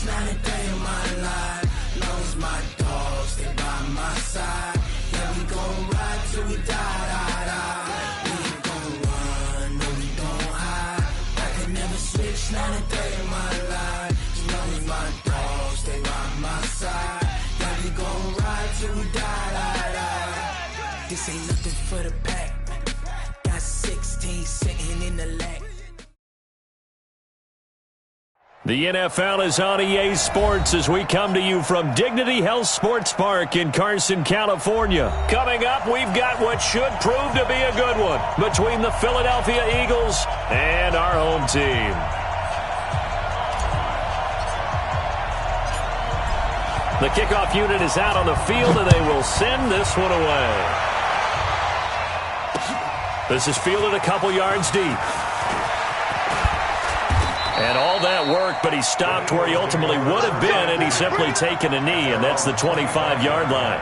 Not a day in my life, long as my dogs stay by my side. Yeah, we gon' ride till we die. We ain't gon' run, no we don't hide. I can never switch, not a day in my life, as long as my dogs stay by my side. Yeah, we gon' ride till we die. This ain't nothing for the pack. Got 16 sitting in the lag. The NFL is on EA Sports as we come to you from Dignity Health Sports Park in Carson, California. Coming up, we've got what should prove to be a good one between the Philadelphia Eagles and our home team. The kickoff unit is out on the field, and they will send this one away. This is fielded a couple yards deep. And all that work, but he stopped where he ultimately would have been, and he's simply taken a knee, and that's the 25-yard line.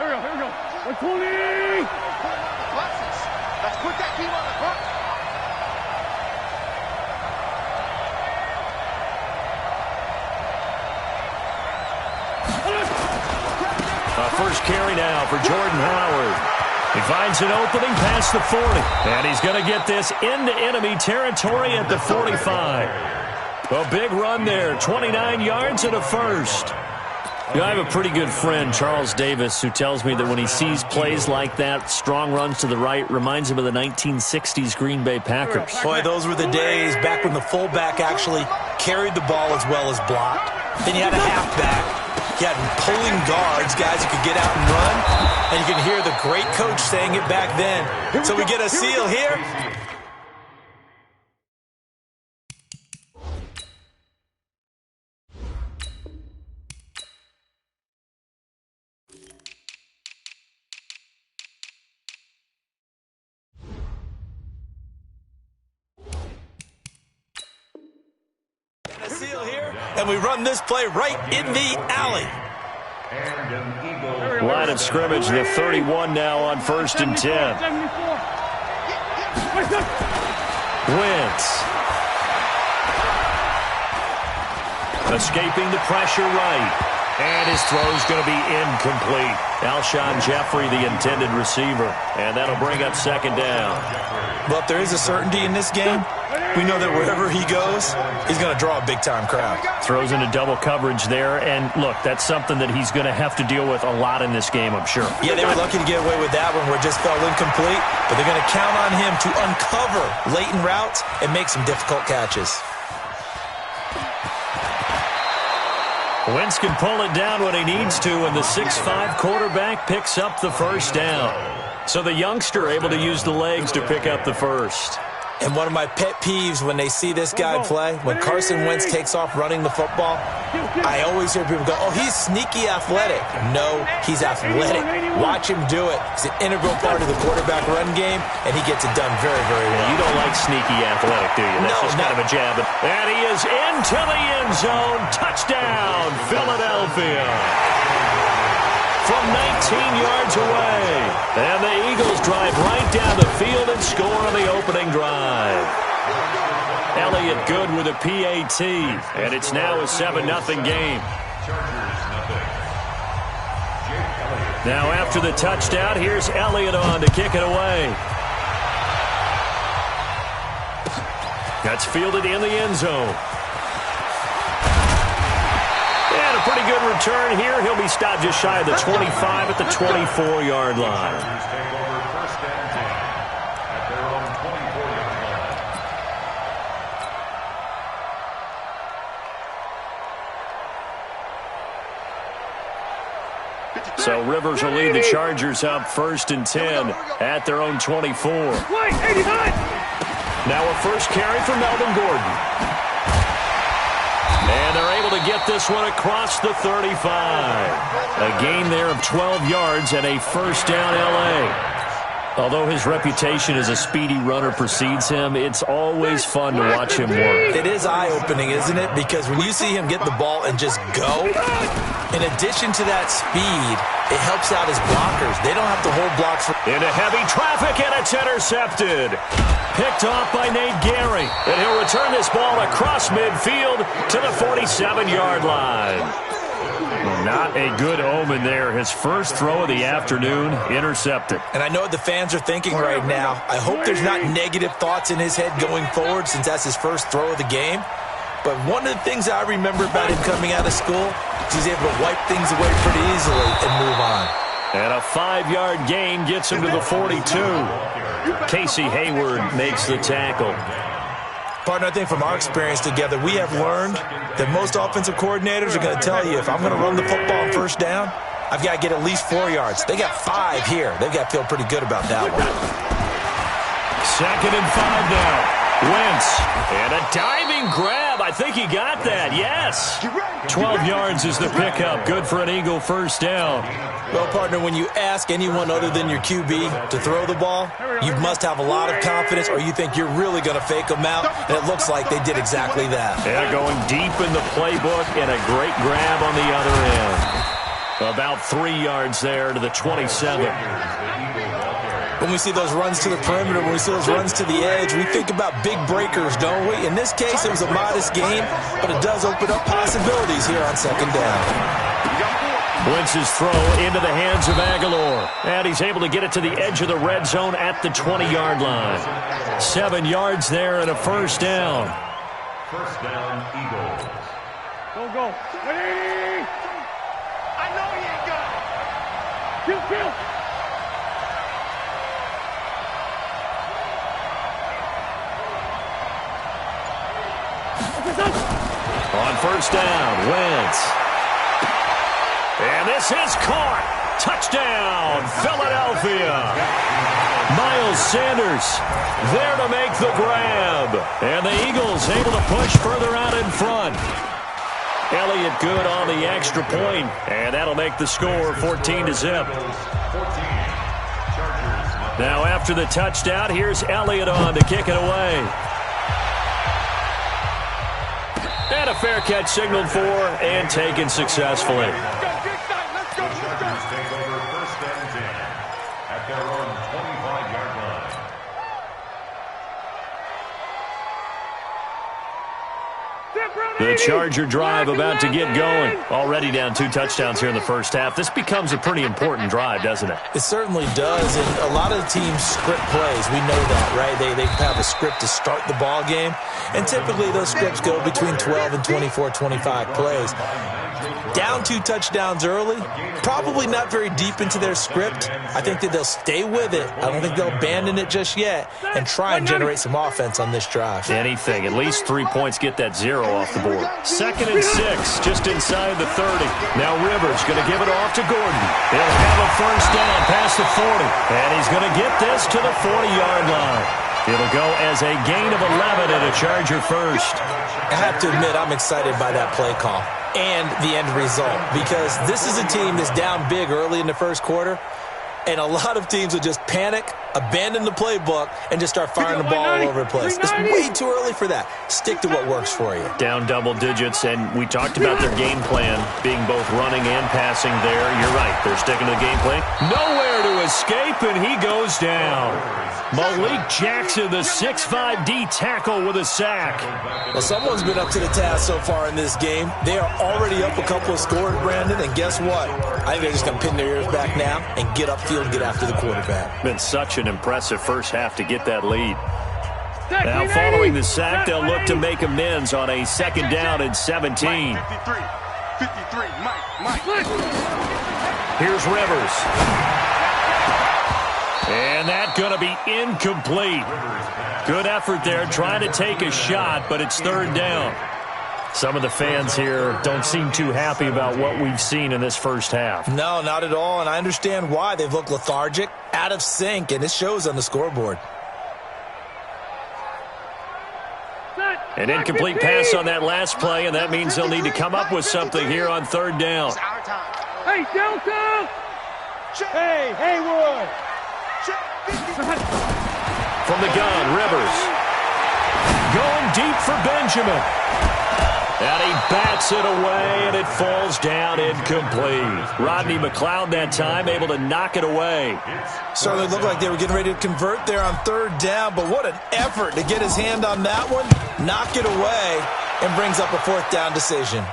Here we go. 120! Let's put that team on the front. First carry now for Jordan Howard. He finds an opening past the 40. And he's going to get this into enemy territory at the 45. A big run there. 29 yards and a first. You know, I have a pretty good friend, Charles Davis, who tells me that when he sees plays like that, strong runs to the right, reminds him of the 1960s Green Bay Packers. Boy, those were the days back when the fullback actually carried the ball as well as blocked. Then you had a halfback. You had pulling guards, guys who could get out and run, and you can hear the great coach saying it back then. So we get a seal here. And we run this play right in the alley. Line of scrimmage, the 31 now on 1st and 10. Wentz. Escaping the pressure right. And his throw's going to be incomplete. Alshon Jeffrey, the intended receiver. And that'll bring up 2nd down. Well, if there is a certainty in this game, we know that wherever he goes, he's going to draw a big-time crowd. Throws into double coverage there. And, look, that's something that he's going to have to deal with a lot in this game, I'm sure. Yeah, they were lucky to get away with that one where it just fell incomplete. But they're going to count on him to uncover latent routes and make some difficult catches. Wentz can pull it down when he needs to, and the 6'5" quarterback picks up the first down. So the youngster able to use the legs to pick up the first. And one of my pet peeves when they see this guy play, when Carson Wentz takes off running the football, I always hear people go, oh, he's sneaky athletic. No, he's athletic. Watch him do it. He's an integral part of the quarterback run game, and he gets it done very, very well. You don't like sneaky athletic, do you? That's just kind of a jab. And he is into the end zone. Touchdown, Philadelphia. From 19 yards away. And the Eagles drive right down the field and score on the opening drive. Elliott good with a PAT. And it's now a 7-0 game. Now after the touchdown, here's Elliott on to kick it away. That's fielded in the end zone. And a pretty good return here. He'll be stopped just shy of the 25 at the 24-yard line. So Rivers will lead the Chargers up 1st and 10 at their own 24. Now a first carry for Melvin Gordon. And they're able able to get this one across the 35. A gain there of 12 yards and a first down L.A. Although his reputation as a speedy runner precedes him, it's always fun to watch him work. It is eye-opening, isn't it? Because when you see him get the ball and just go, in addition to that speed, it helps out his blockers. They don't have to hold blocks. Into heavy traffic, and it's intercepted. Picked off by Nate Gary. And he'll return this ball across midfield to the 47-yard line. Not a good omen there. His first throw of the afternoon, intercepted. And I know what the fans are thinking right now. I hope there's not negative thoughts in his head going forward since that's his first throw of the game. But one of the things I remember about him coming out of school is he's able to wipe things away pretty easily and move on. And a 5-yard gain gets him to the 42. Casey Hayward makes the tackle. Partner, I think from our experience together, we have learned that most offensive coordinators are going to tell you, if I'm going to run the football on first down, I've got to get at least 4 yards. They got 5 here. They've got to feel pretty good about that one. 2nd and 5 now. Wentz, and a diving grab. I think he got that, yes. 12 yards is the pickup. Good for an Eagle first down. Well, partner, when you ask anyone other than your QB to throw the ball, you must have a lot of confidence or you think you're really going to fake them out, and it looks like they did exactly that. Yeah, going deep in the playbook and a great grab on the other end. About 3 yards there to the 27. When we see those runs to the perimeter, when we see those runs to the edge, we think about big breakers, don't we? In this case, it was a modest gain, but it does open up possibilities here on 2nd down. Wentz's throw into the hands of Aguilar. And he's able to get it to the edge of the red zone at the 20-yard line. 7 yards there and a first down. First down, Eagles. Go. Ready? I know he ain't got it. Kill. On first down, Wentz. And this is caught. Touchdown, Philadelphia. Miles Sanders there to make the grab. And the Eagles able to push further out in front. Elliott good on the extra point, and that'll make the score 14-0. Now after the touchdown, here's Elliott on to kick it away. And a fair catch signaled for and taken successfully. Let's go. Take over 1st and 10 at their own 25-yard line. The Charger drive about to get going. Already down 2 touchdowns here in the first half. This becomes a pretty important drive, doesn't it? It certainly does, and a lot of the teams script plays. We know that, right? They have a script to start the ball game, and typically those scripts go between 12 and 24, 25 plays. Down 2 touchdowns early, probably not very deep into their script. I think that they'll stay with it. I don't think they'll abandon it just yet and try and generate some offense on this drive. Anything. At least 3 points, get that 0 off the board. 2nd and 6, just inside the 30. Now Rivers going to give it off to Gordon. He'll have a first down past the 40. And he's going to get this to the 40-yard line. It'll go as a gain of 11 and a Charger first. I have to admit, I'm excited by that play call and the end result, because this is a team that's down big early in the first quarter, and a lot of teams will just panic, abandon the playbook, and just start firing the ball all over the place. It's way too early for that. Stick to what works for you. Down double digits, and we talked about their game plan being both running and passing there. You're right. They're sticking to the game plan. Nowhere to escape, and he goes down. Malik Jackson, the 6'5" D tackle with a sack. Well, someone's been up to the task so far in this game. They are already up a couple of scores, Brandon, and guess what? I think they're just going to pin their ears back now and get upfield and get after the quarterback. Been such an impressive first half to get that lead. Now, following the sack, they'll look to make amends on a 2nd down and 17. 53, Mike. Here's Rivers. And that's going to be incomplete. Good effort there, trying to take a shot, but it's 3rd down. Some of the fans here don't seem too happy about what we've seen in this first half. No, not at all, and I understand why. They've looked lethargic, out of sync, and it shows on the scoreboard. An incomplete pass on that last play, and that means they'll need to come up with something here on third down. Hey, Delta! Hey, Haywood! From the gun, Rivers. Going deep for Benjamin. And he bats it away, and it falls down incomplete. Rodney McLeod that time able to knock it away. Certainly looked like they were getting ready to convert there on third down, but what an effort to get his hand on that one, knock it away, and brings up a fourth down decision.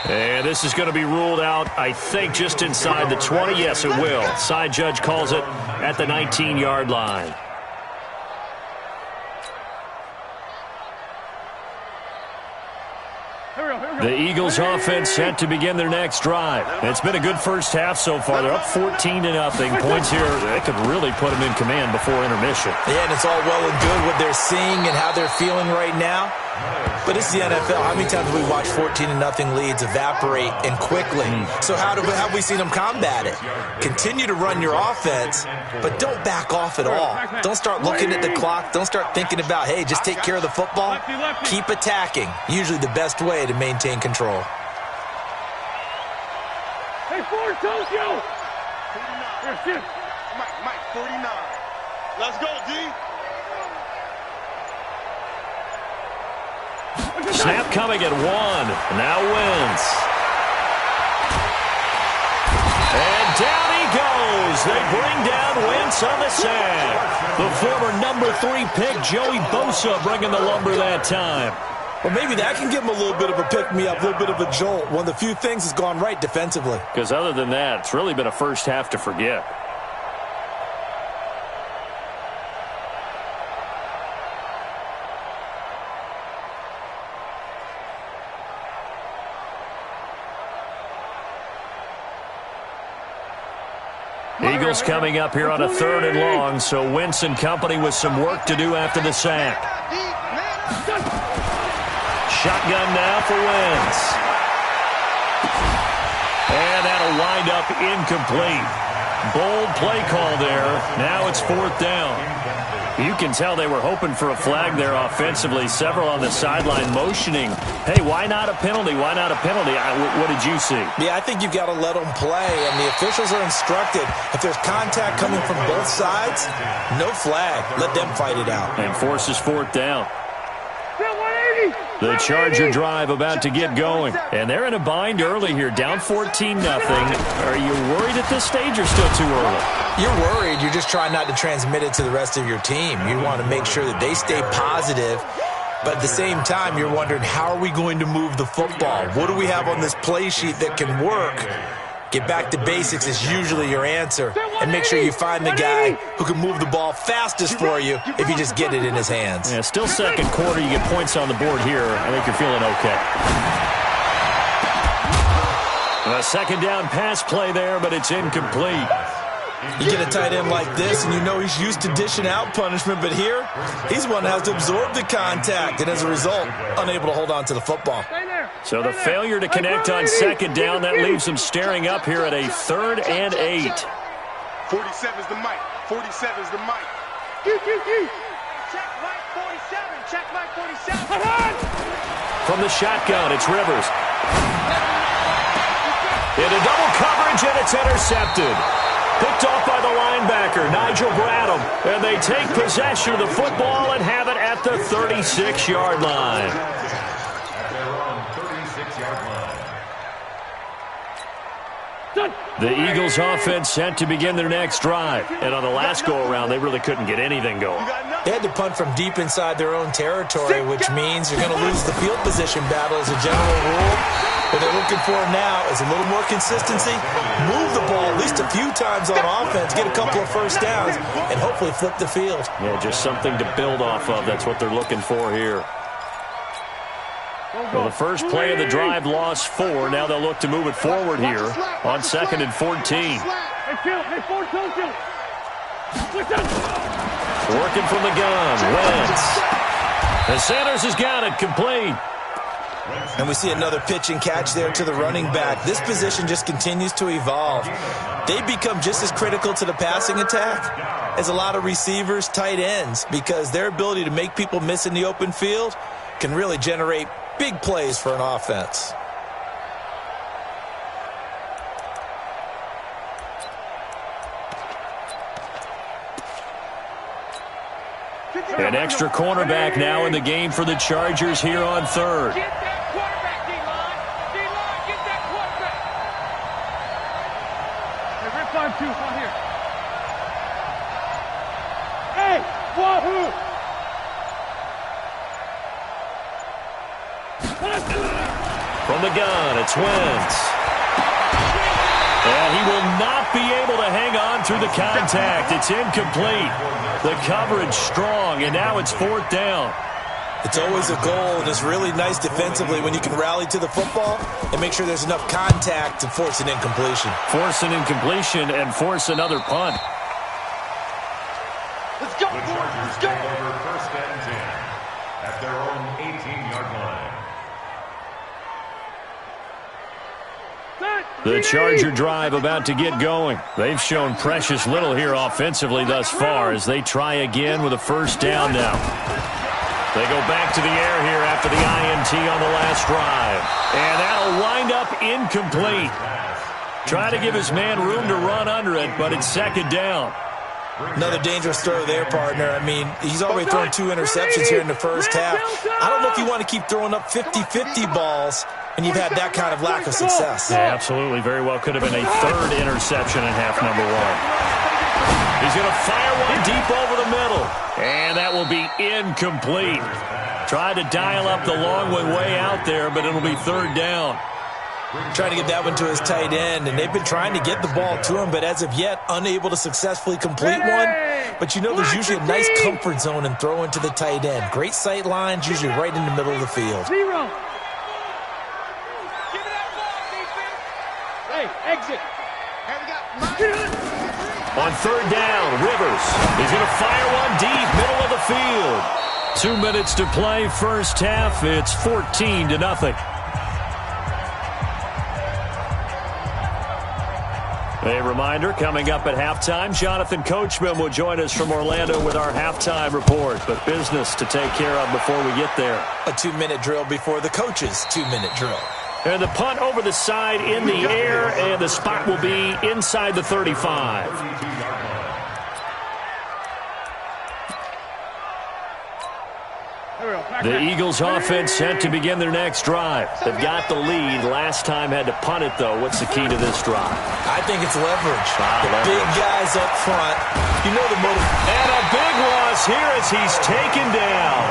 And this is going to be ruled out, I think, just inside the 20. Yes, it will. Side judge calls it at the 19-yard line. The Eagles offense set to begin their next drive. It's been a good first half so far. They're up 14-0. Points here, they could really put them in command before intermission. Yeah, and it's all well and good what they're seeing and how they're feeling right now. But it's the NFL. How many times have we watched 14-0 leads evaporate and quickly? So how have we seen them combat it? Continue to run your offense, but don't back off at all. Don't start looking at the clock. Don't start thinking about, hey, just take care of the football. Keep attacking. Usually the best way to maintain control. Hey, Ford, Tokyo! 49. Mike, 49. Let's go, D. Snap coming at 1. Now Wentz. And down he goes. They bring down Wentz on the sack. The former number 3 pick, Joey Bosa, bringing the lumber that time. Well, maybe that can give him a little bit of a pick-me-up, a little bit of a jolt. One of the few things that's gone right defensively. Because other than that, it's really been a first half to forget. Eagles coming up here on a 3rd and long, so Wentz and company with some work to do after the sack. Shotgun now for Wentz. And that'll wind up incomplete. Bold play call there. Now it's 4th down. You can tell they were hoping for a flag there offensively. Several on the sideline motioning. Hey, why not a penalty? Why not a penalty? What did you see? Yeah, I think you've got to let them play, and the officials are instructed. If there's contact coming from both sides, no flag. Let them fight it out. And forces 4th down. The Charger drive about to get going. And they're in a bind early here, down 14-0. Are you worried at this stage or still too early? You're worried. You're just trying not to transmit it to the rest of your team. You want to make sure that they stay positive. But at the same time, you're wondering, how are we going to move the football? What do we have on this play sheet that can work? Get back to basics is usually your answer. And make sure you find the guy who can move the ball fastest for you if you just get it in his hands. Yeah, still second quarter. You get points on the board here. I think you're feeling okay. A second down pass play there, but it's incomplete. You get a tight end like this, and you know he's used to dishing out punishment, but here, he's one that has to absorb the contact, and as a result, unable to hold on to the football. So the failure to connect on second down, that leaves him staring up here at a 3rd and 8. 47's the mic. 47's the mic. Check Mike 47. Check Mike 47. From the shotgun, it's Rivers. Into double coverage, and it's intercepted. Picked off by the linebacker, Nigel Bradham. And they take possession of the football and have it at the 36-yard line. The Eagles offense set to begin their next drive. And on the last go-around, they really couldn't get anything going. They had to punt from deep inside their own territory, which means you're going to lose the field position battle as a general rule. What they're looking for now is a little more consistency, move the ball at least a few times on offense, get a couple of first downs, and hopefully flip the field. Yeah, just something to build off of. That's what they're looking for here. Well, the first play of the drive lost 4. Now they'll look to move it forward here on 2nd and 14. Working from the gun, Wentz. And Sanders has got it, complete. And we see another pitch and catch there to the running back. This position just continues to evolve. They become just as critical to the passing attack as a lot of receivers, tight ends, because their ability to make people miss in the open field can really generate big plays for an offense. An extra cornerback now in the game for the Chargers here on third. Get that quarterback, D-line. D-line, get that quarterback. Hey, rip on two, on here. Hey, wahoo! From the gun, it's Wentz. And he will not be able to hang on through the contact. It's incomplete. The coverage strong, and now it's fourth down. It's always a goal, and it's really nice defensively when you can rally to the football and make sure there's enough contact to force an incompletion. Force an incompletion and force another punt. Let's go, The Chargers take over first and 10 at their own 18-yard line. The Charger drive about to get going. They've shown precious little here offensively thus far as they try again with a first down now. They go back to the air here after the INT on the last drive. And that'll wind up incomplete. Try to give his man room to run under it, but it's second down. Another dangerous throw there, partner. I mean, he's already thrown 2 interceptions here in the first half. I don't know if you want to keep throwing up 50-50 balls and you've had that kind of lack of success. Yeah, absolutely. Very well could have been a third interception in half number 1. He's going to fire one deep over the middle. And that will be incomplete. Tried to dial up the long one way out there, but it'll be third down. Trying to get that one to his tight end, and they've been trying to get the ball to him, but as of yet, unable to successfully complete one. But you know there's usually a nice comfort zone in throwing to the tight end. Great sight lines, usually right in the middle of the field. Zero. Give me that ball, defense. Hey, exit. On third down, Rivers is going to fire one deep, middle of the field. 2 minutes to play, first half. It's 14-0. A reminder, coming up at halftime, Jonathan Coachman will join us from Orlando with our halftime report. But business to take care of before we get there. A 2-minute drill before the coach's 2-minute drill. And the punt over the side in the air, and the spot will be inside the 35. The Eagles offense set to begin their next drive. They've got the lead. Last time had to punt it, though. What's the key to this drive? I think it's leverage. The big guys up front. You know the motive. And a big loss here as he's taken down.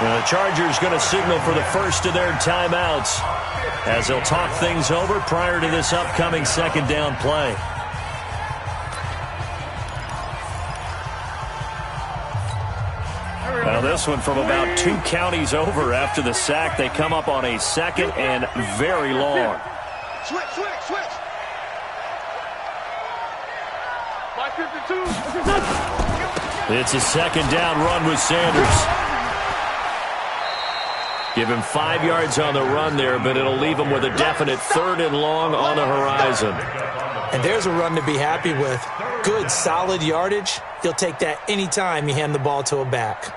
And the Chargers going to signal for the first of their timeouts as they'll talk things over prior to this upcoming second down play. Now this one from about 2 counties over after the sack. They come up on a second and very long. Switch. My 52. It's a second down run with Sanders. Give him 5 yards on the run there, but it'll leave him with a definite third and long on the horizon. And there's a run to be happy with. Good, solid yardage. He'll take that anytime you hand the ball to a back.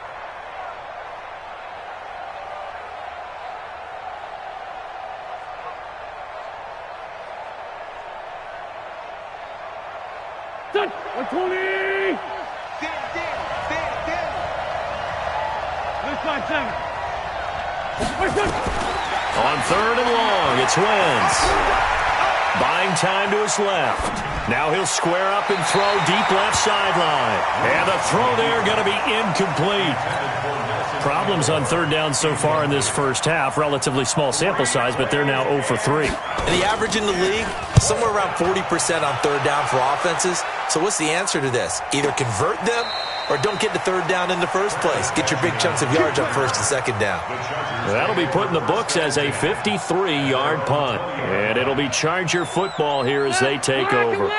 Done. 120. Left side 7. On third and long, it's Wentz. Buying time to his left. Now he'll square up and throw deep left sideline. And the throw there going to be incomplete. Problems on third down so far in this first half. Relatively small sample size, but they're now 0 for 3. And the average in the league, somewhere around 40% on third down for offenses. So what's the answer to this? Either convert them or don't get to third down in the first place. Get your big chunks of yards on first and second down. That'll be put in the books as a 53-yard punt. And it'll be Charger football here as they take over.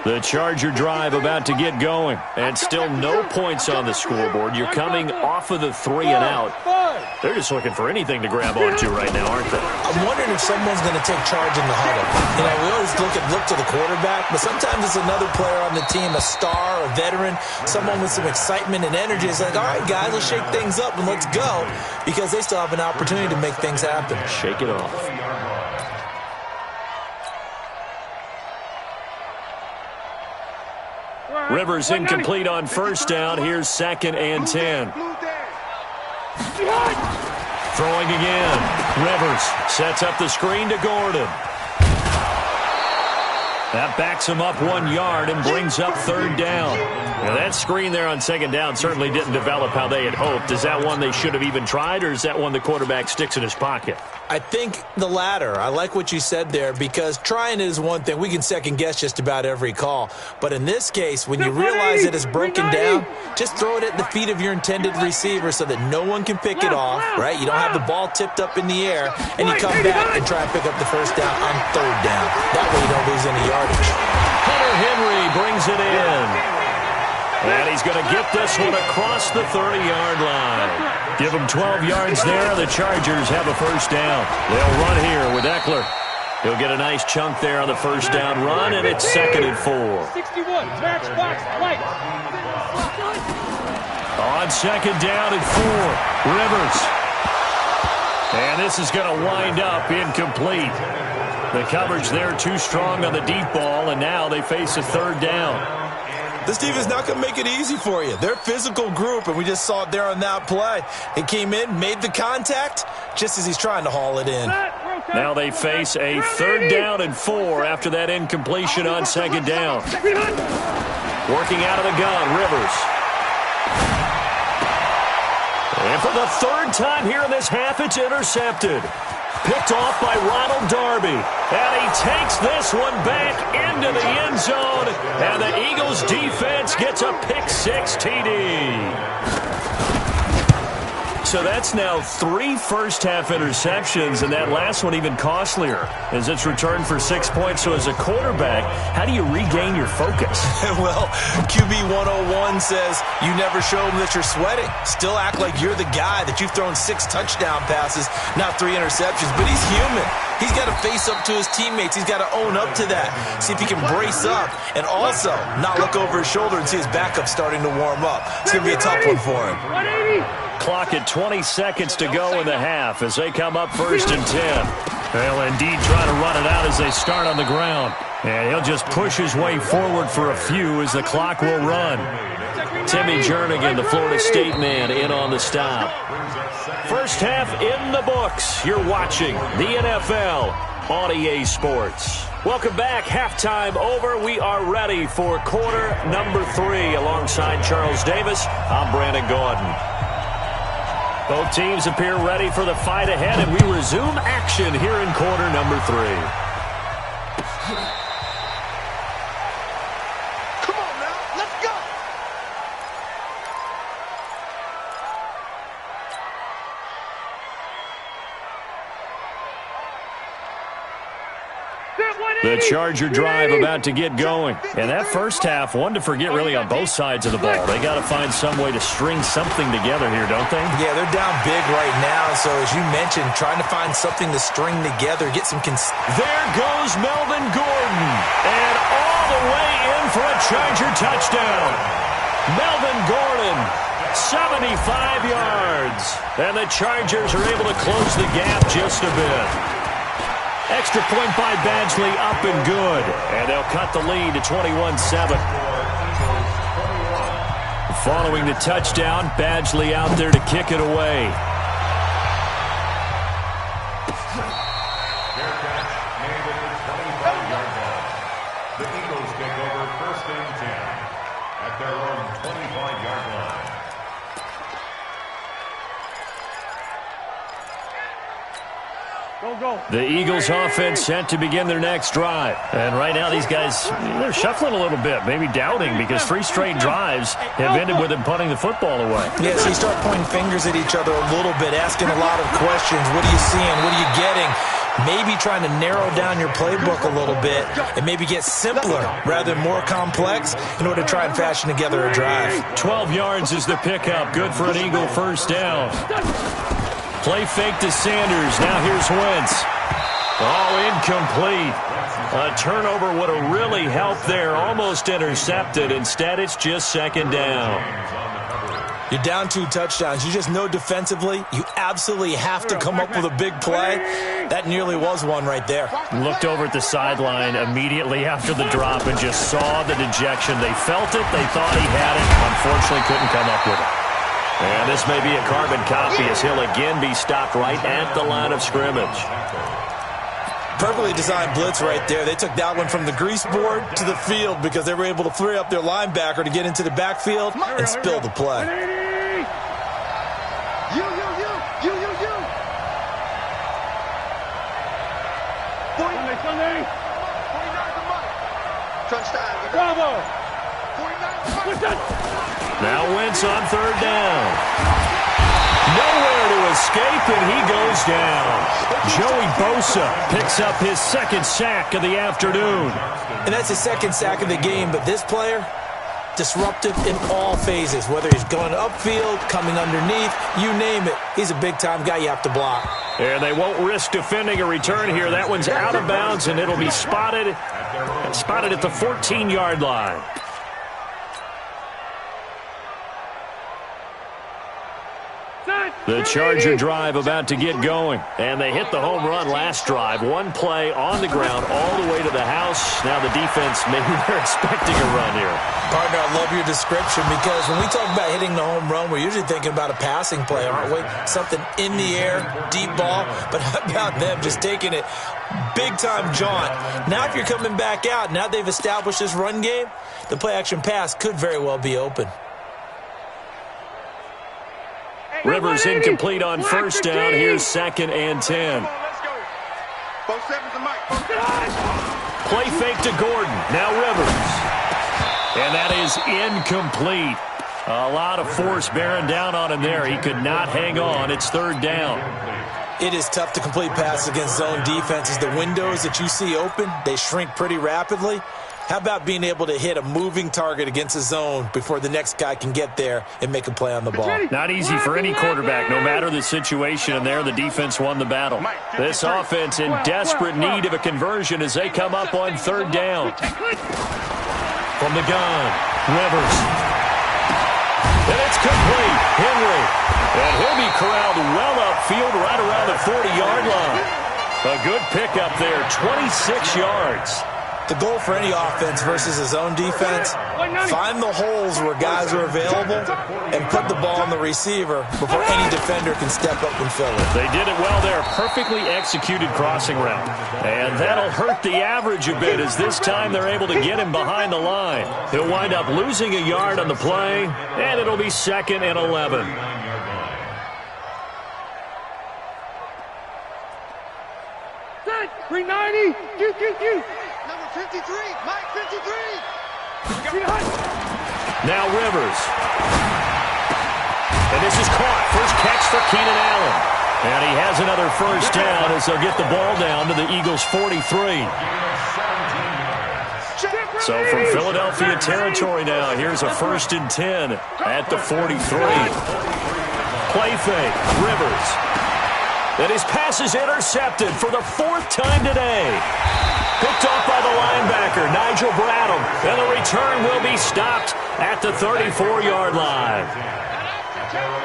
The Charger drive about to get going. And still no points on the scoreboard. You're coming off of the 3 and out. They're just looking for anything to grab onto right now, aren't they? I'm wondering if someone's going to take charge in the huddle. You know, we always look to the quarterback, but sometimes it's another player on the team, a star, a veteran, someone with some excitement and energy. It's like, all right, guys, let's shake things up and let's go, because they still have an opportunity to make things happen. Shake it off. Rivers incomplete on first down. Here's 2nd and 10. Throwing again. Rivers sets up the screen to Gordon. That backs him up 1 yard and brings up 3rd down. Now that screen there on 2nd down certainly didn't develop how they had hoped. Is that one they should have even tried, or is that one the quarterback sticks in his pocket? I think the latter. I like what you said there, because trying it is one thing. We can second guess just about every call. But in this case, when you realize it is broken down, just throw it at the feet of your intended receiver so that no one can pick it off, right? You don't have the ball tipped up in the air, and you come back and try and pick up the first down on 3rd down. That way you don't lose any yardage. Hunter Henry brings it in. And he's going to get this one across the 30-yard line. Give him 12 yards there. The Chargers have a first down. They'll run here with Eckler. He'll get a nice chunk there on the first down run, and it's 2nd and 4. 61, match box, light. On 2nd down and 4, Rivers. And this is going to wind up incomplete. The coverage there too strong on the deep ball, and now they face a 3rd down. This team is not going to make it easy for you. They're a physical group, and we just saw it there on that play. He came in, made the contact, just as he's trying to haul it in. Now they face a 3rd down and 4 after that incompletion on 2nd down. Working out of the gun, Rivers. And for the 3rd time here in this half, it's intercepted. Picked off by Ronald Darby. And he takes this one back into the end zone. And the Eagles defense gets a pick-6 TD. So that's now 3 first-half interceptions, and that last one even costlier as it's returned for 6 points. So as a quarterback, how do you regain your focus? Well, QB 101 says you never show them that you're sweating. Still act like you're the guy, that you've thrown 6 touchdown passes, not 3 interceptions. But he's human. He's got to face up to his teammates. He's got to own up to that. See if he can brace up and also not look over his shoulder and see his backup starting to warm up. It's going to be a tough one for him. Clock at 20 seconds to go in the half as they come up 1st and 10. They'll indeed try to run it out as they start on the ground. And he'll just push his way forward for a few as the clock will run. Timmy Jernigan, the Florida State man, in on the stop. First half in the books. You're watching the NFL on EA Sports. Welcome back. Halftime over. We are ready for quarter number 3. Alongside Charles Davis, I'm Brandon Gordon. Both teams appear ready for the fight ahead, and we resume action here in quarter number 3. Come on now, let's go. The Charger drive about to get going. And that first half, one to forget really on both sides of the ball. They got to find some way to string something together here, don't they? Yeah, they're down big right now. So as you mentioned, trying to find something to string together, get some There goes Melvin Gordon. And all the way in for a Charger touchdown. Melvin Gordon, 75 yards. And the Chargers are able to close the gap just a bit. Extra point by Badgley, up and good. And they'll cut the lead to 21-7. Following the touchdown, Badgley out there to kick it away. The Eagles take over 1st and 10 at their own 25-yard line. The Eagles offense set to begin their next drive. And right now these guys, they're shuffling a little bit, maybe doubting, because 3 straight drives have ended with them punting the football away. Yeah, so you start pointing fingers at each other a little bit, asking a lot of questions. What are you seeing? What are you getting? Maybe trying to narrow down your playbook a little bit and maybe get simpler rather than more complex in order to try and fashion together a drive. 12 yards is the pickup. Good for an Eagle first down. Play fake to Sanders. Now here's Wentz. Oh, incomplete. A turnover would have really helped there. Almost intercepted. Instead, it's just second down. You're down 2 touchdowns. You just know defensively you absolutely have to come up with a big play. That nearly was one right there. Looked over at the sideline immediately after the drop and just saw the dejection. They felt it. They thought he had it. Unfortunately, couldn't come up with it. And this may be a carbon copy as he'll again be stopped right at the line of scrimmage. Perfectly designed blitz right there. They took that one from the grease board to the field because they were able to free up their linebacker to get into the backfield and spill the play. You. 49 the money. Touchdown. Bravo. 49. Now Wentz on third down. Nowhere to escape, and he goes down. Joey Bosa picks up his second sack of the afternoon. And that's his second sack of the game, but this player, disruptive in all phases, whether he's going upfield, coming underneath, you name it. He's a big-time guy you have to block. And they won't risk defending a return here. That one's out of bounds, and it'll be spotted at the 14-yard line. The Charger drive about to get going. And they hit the home run last drive. One play on the ground all the way to the house. Now the defense, maybe they're expecting a run here. Partner, I love your description because when we talk about hitting the home run, we're usually thinking about a passing play, aren't we? Something in the air, deep ball. But how about them just taking it big-time jaunt? Now if you're coming back out, now they've established this run game, the play-action pass could very well be open. Rivers incomplete on first down. Here's 2nd and 10. Let's go. Both sevens to Mike. Play fake to Gordon. Now Rivers. And that is incomplete. A lot of force bearing down on him there. He could not hang on. It's third down. It is tough to complete passes against zone defenses. The windows that you see open, they shrink pretty rapidly. How about being able to hit a moving target against a zone before the next guy can get there and make a play on the ball? Not easy for any quarterback, no matter the situation, and there the defense won the battle. This offense in desperate need of a conversion as they come up on third down. From the gun, Rivers. And it's complete. Henry. And he'll be corralled well upfield right around the 40-yard line. A good pickup there, 26 yards. The goal for any offense versus a zone defense, find the holes where guys are available and put the ball on the receiver before any defender can step up and fill it. They did it well there. Perfectly executed crossing route. And that'll hurt the average a bit as this time they're able to get him behind the line. He'll wind up losing a yard on the play, and it'll be 2nd and 11. Set. 390. You. Number 53, Mike 53. Now Rivers. And this is caught. First catch for Keenan Allen. And he has another first down as they'll get the ball down to the Eagles' 43. So from Philadelphia territory now, here's a 1st and 10 at the 43. Play fake. Rivers. And his pass is intercepted for the 4th time today. Picked off by the linebacker, Nigel Bradham. And the return will be stopped at the 34-yard line.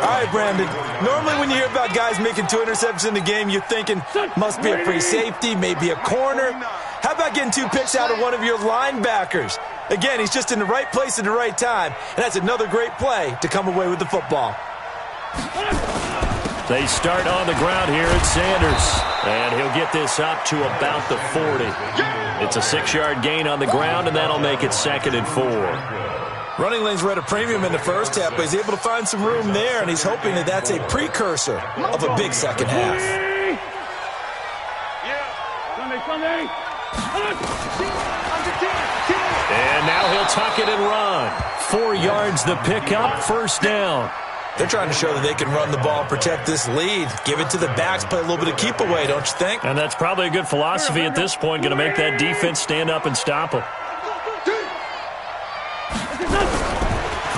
All right, Brandon. Normally when you hear about guys making 2 interceptions in the game, you're thinking, must be a free safety, maybe a corner. How about getting 2 picks out of one of your linebackers? Again, he's just in the right place at the right time. And that's another great play to come away with the football. They start on the ground here at Sanders. And he'll get this up to about the 40. It's a 6-yard gain on the ground, and that'll make it 2nd and 4. Running lanes were at a premium in the first half, but he's able to find some room there, and he's hoping that that's a precursor of a big second half. Sunday. And now he'll tuck it and run. 4 yards the pickup, first down. They're trying to show that they can run the ball, protect this lead, give it to the backs, play a little bit of keep away, don't you think? And that's probably a good philosophy at this point, going to make that defense stand up and stop them.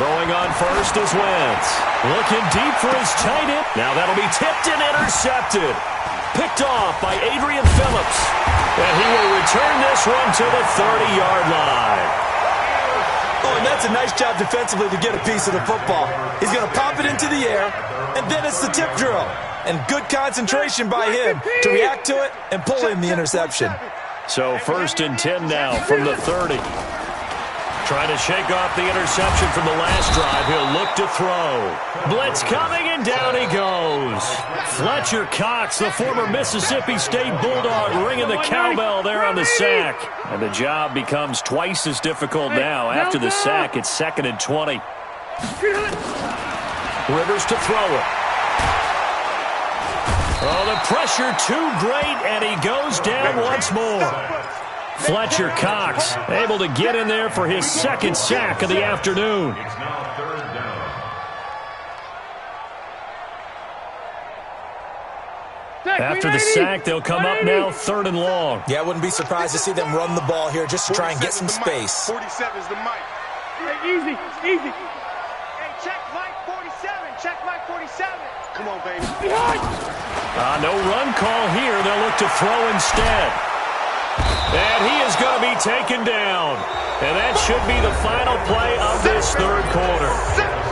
Throwing on first is Wentz. Looking deep for his tight end. Now that'll be tipped and intercepted. Picked off by Adrian Phillips. And he will return this one to the 30-yard line. Oh, and that's a nice job defensively to get a piece of the football. He's going to pop it into the air, and then it's the tip drill. And good concentration by him to react to it and pull in the interception. So 1st and 10 now from the 30. Trying to shake off the interception from the last drive. He'll look to throw. Blitz coming, and down he goes. Fletcher Cox, the former Mississippi State Bulldog, ringing the cowbell there on the sack. And the job becomes twice as difficult now. After the sack, it's 2nd and 20. Rivers to throw it. Oh, the pressure too great, and he goes down once more. Fletcher Cox able to get in there for his 2nd sack of the afternoon. It's now 3rd down. After the sack, they'll come up now 3rd and long. Yeah, I wouldn't be surprised to see them run the ball here just to try and get some space. 47's the mic. Easy, easy. Hey, check Mike 47. Check Mike 47. Come on, baby. Behind. No run call here. They'll look to throw instead. And he is going to be taken down. And that should be the final play of this 3rd quarter.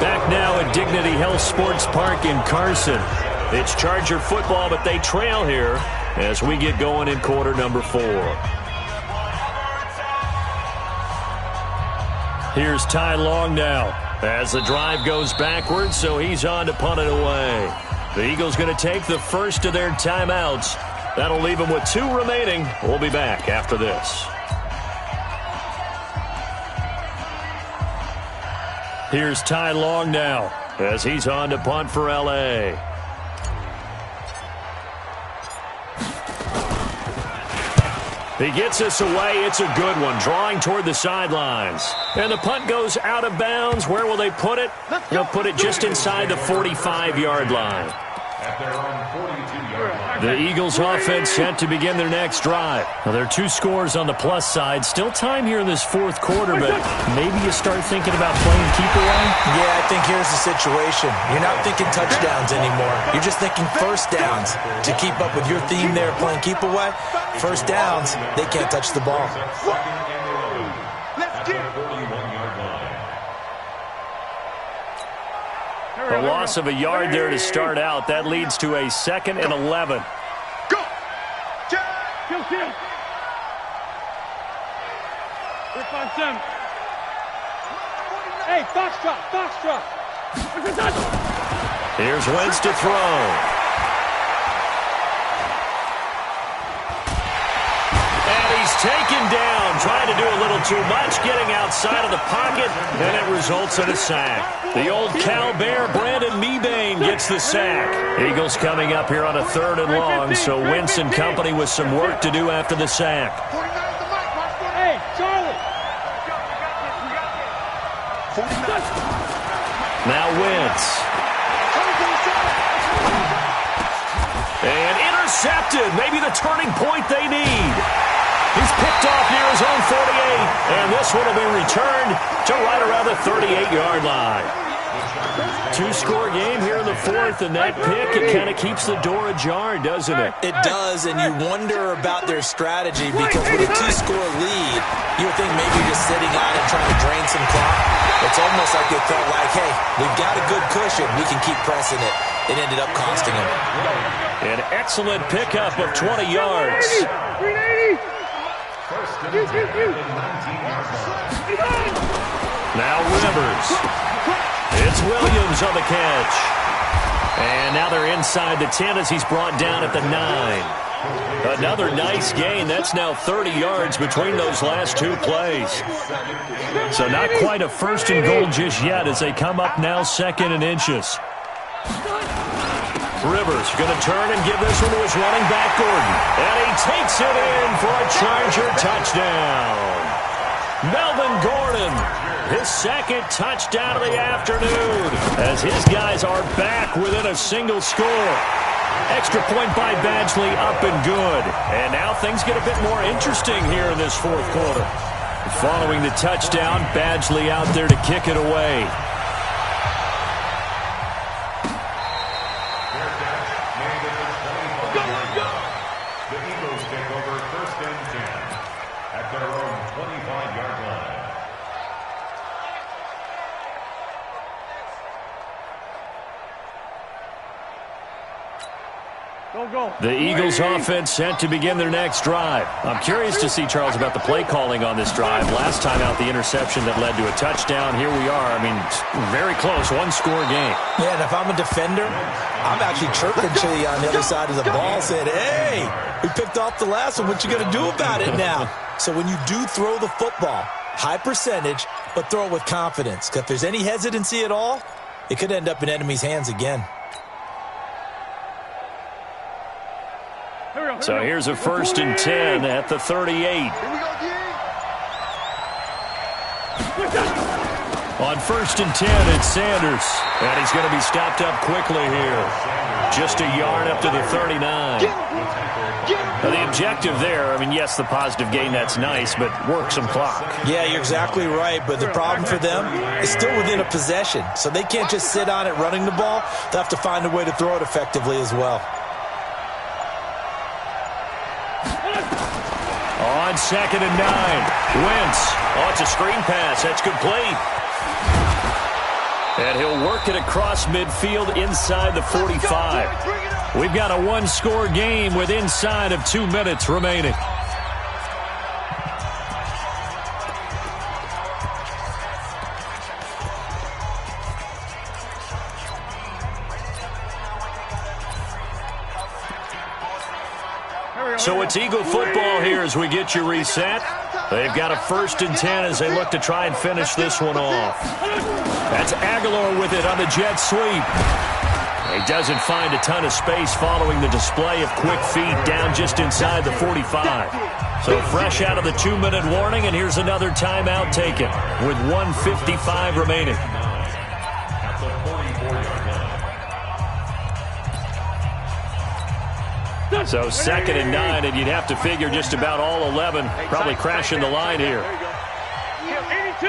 Back now at Dignity Health Sports Park in Carson. It's Charger football, but they trail here as we get going in quarter number 4. Here's Ty Long now as the drive goes backwards, so he's on to punt it away. The Eagles going to take the first of their timeouts. That'll leave them with 2 remaining. We'll be back after this. Here's Ty Long now as he's on to punt for L.A. He gets us away. It's a good one, drawing toward the sidelines. And the punt goes out of bounds. Where will they put it? They'll put it just inside the 45-yard line. At their own 42-yard line. The Eagles offense set to begin their next drive. Now, there are 2 scores on the plus side. Still time here in this 4th quarter, but maybe you start thinking about playing keep away? Yeah, I think here's the situation. You're not thinking touchdowns anymore. You're just thinking first downs. To keep up with your theme there playing keep away, first downs, they can't touch the ball. Let's get it. 41-yard line. A loss of a yard there to start out. That leads to a 2nd and 11. Go. Kill. 357. Hey, foxtrot. Here's Wentz to throw. Taken down, trying to do a little too much, getting outside of the pocket, and it results in a sack. The old Cal Bear, Brandon Mebane, gets the sack. Eagles coming up here on a 3rd and long, so Wentz and company with some work to do after the sack. Hey, Charlie. Now Wentz. And intercepted, maybe the turning point they need. He's picked off near his own 48, and this one will be returned to right around the 38-yard line. 2-score game here in the 4th, and that pick, it kind of keeps the door ajar, doesn't it? It does, and you wonder about their strategy because with a 2-score lead, you would think maybe just sitting on it trying to drain some clock. It's almost like they felt like, hey, we've got a good cushion. We can keep pressing it. It ended up costing them. An excellent pickup of 20 yards. 380. First and 10 at the 19-yard line. Now Rivers. It's Williams on the catch. And now they're inside the 10 as he's brought down at the 9. Another nice gain. That's now 30 yards between those last 2 plays. So not quite a 1st and goal just yet as they come up now 2nd and inches. Rivers going to turn and give this one to his running back, Gordon. And he takes it in for a Charger touchdown. Melvin Gordon, his 2nd touchdown of the afternoon, as his guys are back within a single score. Extra point by Badgley, up and good. And now things get a bit more interesting here in this 4th quarter. Following the touchdown, Badgley out there to kick it away. The Eagles offense set to begin their next drive. I'm curious to see, Charles, about the play calling on this drive. Last time out, the interception that led to a touchdown. Here we are. I mean, very close, one-score game. Yeah, and if I'm a defender, I'm actually chirping to you on the other side of the ball, saying, hey, we picked off the last one. What you going to do about it now? So when you do throw the football, high percentage, but throw it with confidence. Because if there's any hesitancy at all, it could end up in enemy's hands again. So here's a 1st and 10 at the 38. On 1st and 10, it's Sanders. And he's going to be stopped up quickly here. Just a yard up to the 39. Now, the objective there, I mean, yes, the positive gain, that's nice, but work some clock. Yeah, you're exactly right, but the problem for them is still within a possession. So they can't just sit on it running the ball. They'll have to find a way to throw it effectively as well. On 2nd and 9, Wentz. Oh, it's a screen pass. That's complete. And he'll work it across midfield inside the 45. We've got a one-score game with inside of 2 minutes remaining. So it's Eagle football here as we get you reset. They've got a 1st and 10 as they look to try and finish this one off. That's Aguilar with it on the jet sweep. He doesn't find a ton of space following the display of quick feet down just inside the 45. So fresh out of the 2-minute warning, and here's another timeout taken with 1:55 remaining. So 2nd and 9, and you'd have to figure just about all 11 probably crashing the line here. 82.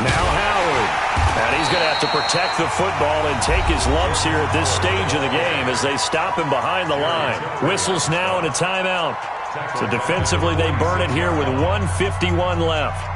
Now Howard. And he's going to have to protect the football and take his lumps here at this stage of the game as they stop him behind the line. Whistles now and a timeout. So defensively they burn it here with 1:51 left.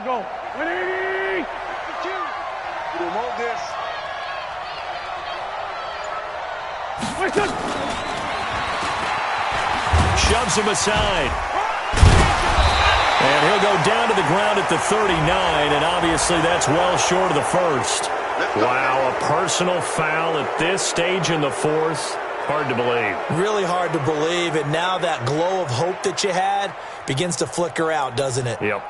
Go. 180. We want this. Shoves him aside. And he'll go down to the ground at the 39, and obviously that's well short of the first. Wow, a personal foul at this stage in the fourth. Hard to believe. Really hard to believe, and now that glow of hope that you had begins to flicker out, doesn't it? Yep.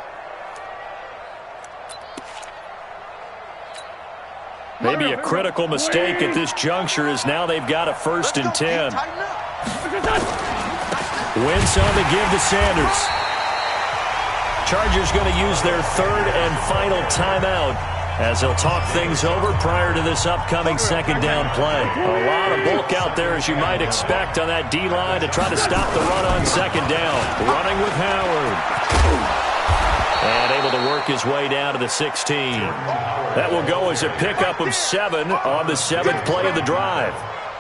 Maybe a critical mistake at this juncture is now they've got a 1st and 10. Wentz on the give to Sanders. Chargers going to use their 3rd and final timeout as they'll talk things over prior to this upcoming 2nd down play. A lot of bulk out there, as you might expect, on that D-line to try to stop the run on 2nd down. Running with Howard. And able to work his way down to the 16. That will go as a pickup of 7 on the 7th play of the drive.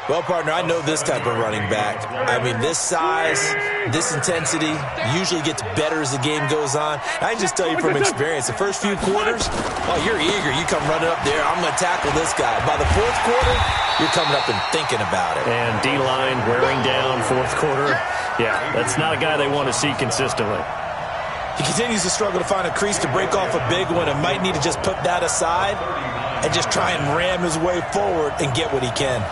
Well, partner, I know this type of running back. I mean, this size, this intensity usually gets better as the game goes on. I can just tell you from experience, the first few quarters, oh, you're eager. You come running up there, I'm going to tackle this guy. By the 4th quarter, you're coming up and thinking about it. And D-line wearing down 4th quarter. Yeah, that's not a guy they want to see consistently. He continues to struggle to find a crease to break off a big one and might need to just put that aside and just try and ram his way forward and get what he can.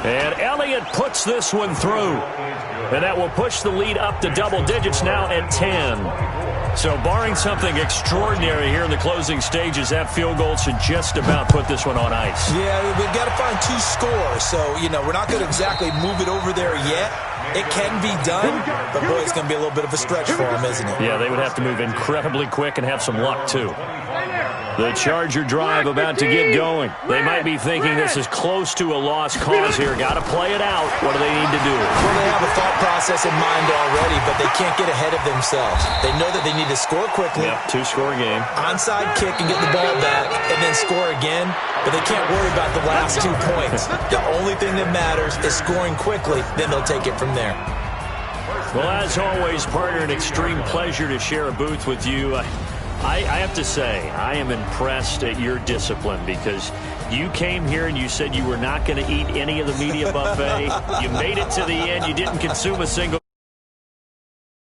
And Elliott puts this one through. And that will push the lead up to double digits now at 10. So barring something extraordinary here in the closing stages, that field goal should just about put this one on ice. Yeah, we've got to find 2 scores. So, we're not going to exactly move it over there yet. It can be done, but boy, it's going to be a little bit of a stretch for them, isn't it? Yeah, they would have to move incredibly quick and have some luck, too. The Charger drive about to get going. They might be thinking this is close to a lost cause here. Got to play it out. What do they need to do? Well, they have a thought process in mind already, but they can't get ahead of themselves. They know that they need to score quickly. Yep, 2-score game. Onside kick and get the ball back, and then score again. But they can't worry about the last 2 points. The only thing that matters is scoring quickly. Then they'll take it from there. Well, as always, partner, an extreme pleasure to share a booth with you. I have to say, I am impressed at your discipline because you came here and you said you were not going to eat any of the media buffet. You made it to the end. You didn't consume a single